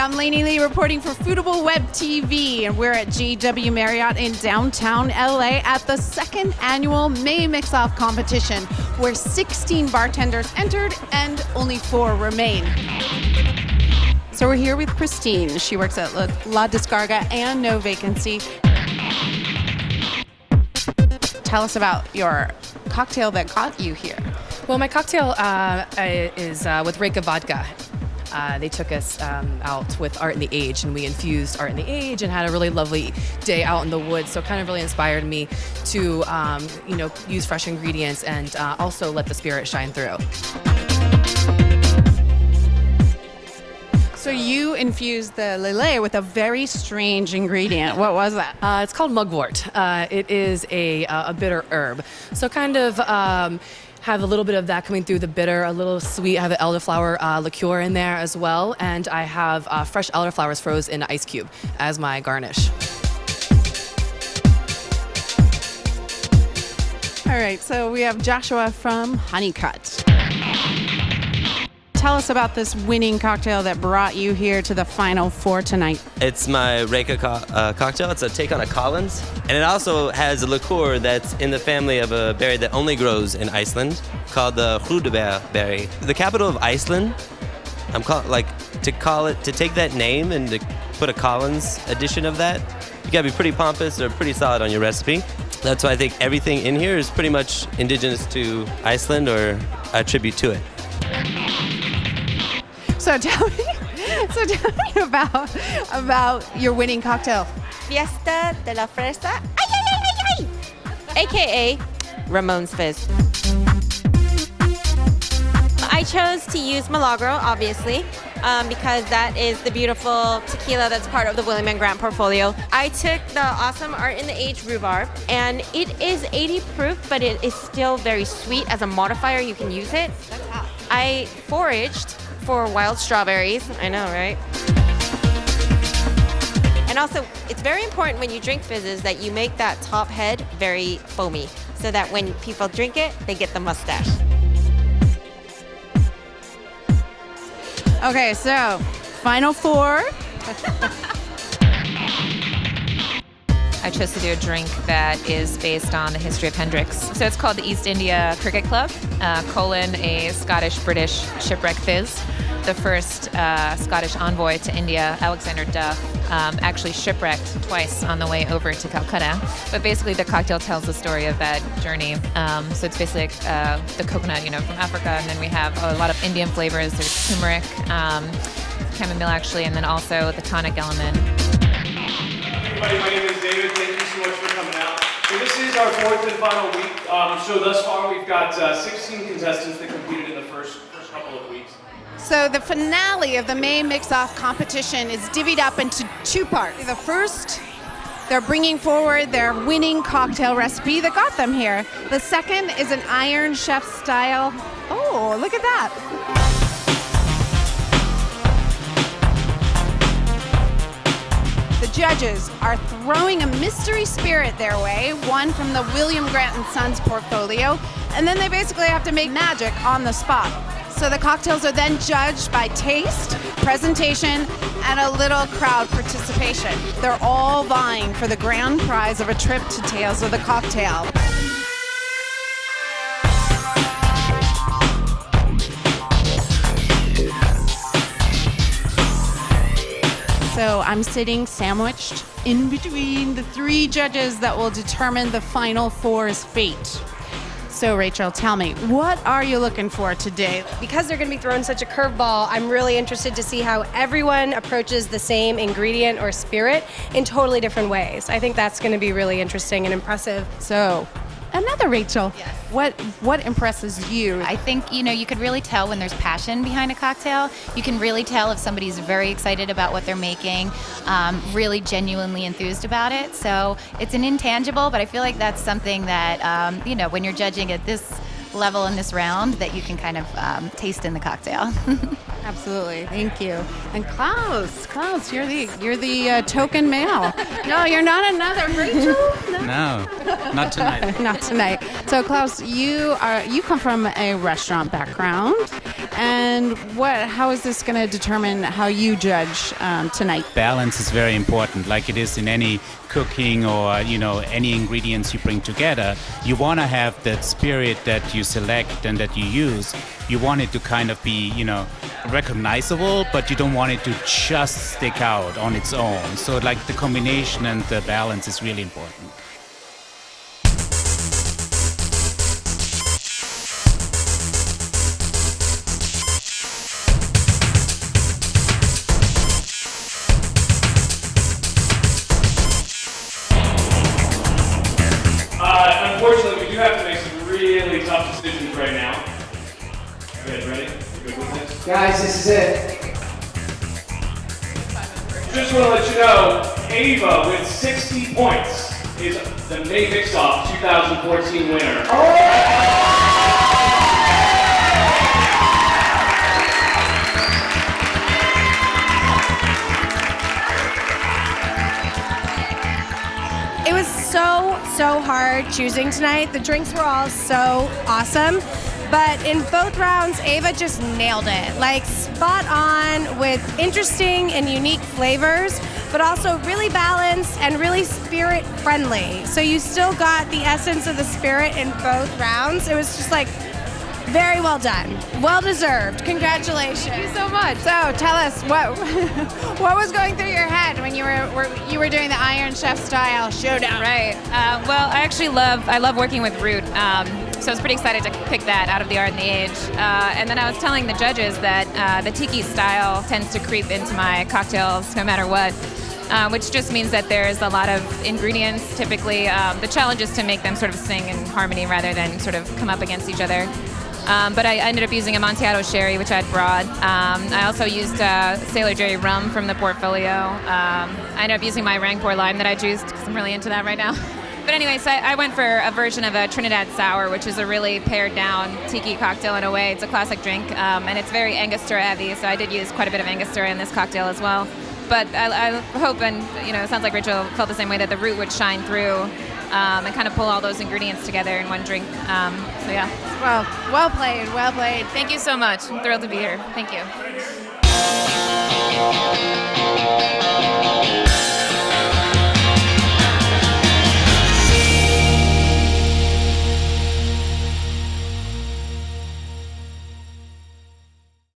I'm Lanee Lee reporting for Foodable WebTV, and we're at JW Marriott in downtown LA at the second annual May Mix-Off Competition, where 16 bartenders entered and only 4 remain. So we're here with Christine. She works at La Descarga and No Vacancy. Tell us about your cocktail that got you here. Well, my cocktail is with Reka Vodka. They took us out with Art in the Age, and we infused Art in the Age and had a really lovely day out in the woods. So it kind of really inspired me to, use fresh ingredients and also let the spirit shine through. So you infused the lillet with a very strange ingredient. What was that? It's called mugwort. It is a bitter herb. So kind of have a little bit of that coming through the bitter, a little sweet. I have an elderflower liqueur in there as well, and I have fresh elderflowers frozen in an ice cube as my garnish. All right, so we have Joshua from Honeycut. Tell us about this winning cocktail that brought you here to the Final Four tonight. It's my Reka cocktail. It's a take on a Collins. And it also has a liqueur that's in the family of a berry that only grows in Iceland called the Hrúðaber berry. The capital of Iceland, to take that name and to put a Collins edition of that, you gotta be pretty pompous or pretty solid on your recipe. That's why I think everything in here is pretty much indigenous to Iceland or a tribute to it. So tell me about your winning cocktail. Fiesta de la Fresa, aka Ramon's Fizz. I chose to use Milagro, obviously, because that is the beautiful tequila that's part of the William & Grant portfolio. I took the awesome Art in the Age rhubarb, and it is 80 proof, but it is still very sweet. As a modifier, you can use it. I foraged for wild strawberries. I know, right? And also, it's very important when you drink fizzes that you make that top head very foamy, so that when people drink it, they get the mustache. Okay, so Final Four. I chose to do a drink that is based on the history of Hendrix. So it's called the East India Cricket Club, a Scottish-British shipwreck fizz. The first Scottish envoy to India, Alexander Duff, actually shipwrecked twice on the way over to Calcutta. But basically the cocktail tells the story of that journey. So it's basically the coconut, from Africa, and then we have a lot of Indian flavors. There's turmeric, chamomile actually, and then also the tonic element. Everybody, my name is David. Thank you so much for coming out. So this is our 4th and final week. So thus far we've got 16 contestants that competed in the first couple of weeks. So the finale of the May Mix-Off competition is divvied up into 2 parts. The first, they're bringing forward their winning cocktail recipe that got them here. The second is an Iron Chef style. Oh, look at that. The judges are throwing a mystery spirit their way, one from the William Grant & Sons portfolio, and then they basically have to make magic on the spot. So the cocktails are then judged by taste, presentation, and a little crowd participation. They're all vying for the grand prize of a trip to Tales of the Cocktail. So I'm sitting sandwiched in between the 3 judges that will determine the Final Four's fate. So Rachel, tell me, what are you looking for today? Because they're going to be throwing such a curveball, I'm really interested to see how everyone approaches the same ingredient or spirit in totally different ways. I think that's going to be really interesting and impressive. So, another Rachel. Yes. What impresses you? I think, you could really tell when there's passion behind a cocktail. You can really tell if somebody's very excited about what they're making, really genuinely enthused about it. So it's an intangible, but I feel like that's something that, when you're judging at this level in this round, that you can kind of taste in the cocktail. Absolutely, thank you. And Klaus, you're the token male. No, you're not another Rachel. No, not tonight. Not tonight. So Klaus, you come from a restaurant background, and how is this going to determine how you judge tonight? Balance is very important, like it is in any cooking or any ingredients you bring together. You want to have that spirit that you select and that you use. You want it to kind of be recognizable, but you don't want it to just stick out on its own. So like the combination and the balance is really important. Unfortunately, we do have to make some really tough decisions right now. You guys ready? You good with this? Guys, this is it. Just want to let you know, Éva with 60 points is the May Mix-Off 2014 winner. It was so hard choosing tonight. The drinks were all so awesome. But in both rounds, Éva just nailed it. Like spot on with interesting and unique flavors, but also really balanced and really spirit friendly. So you still got the essence of the spirit in both rounds. It was just like very well done. Well deserved. Congratulations. Thank you so much. So tell us what was going through your head when you were doing the Iron Chef style showdown? Right. Well, I love working with Root. So I was pretty excited to pick that out of the Art and the Age. And then I was telling the judges that the tiki style tends to creep into my cocktails no matter what, which just means that there's a lot of ingredients. Typically, the challenge is to make them sort of sing in harmony rather than sort of come up against each other. But I ended up using Amontillado sherry, which I'd brought. I also used Sailor Jerry rum from the portfolio. I ended up using my Rangpur lime that I juiced because I'm really into that right now. But anyway, so I went for a version of a Trinidad Sour, which is a really pared down tiki cocktail in a way. It's a classic drink, and it's very Angostura heavy, so I did use quite a bit of Angostura in this cocktail as well. But I hope, and it sounds like Rachel felt the same way, that the Root would shine through and kind of pull all those ingredients together in one drink. So yeah. Well played. Thank you so much. I'm thrilled to be here. Thank you.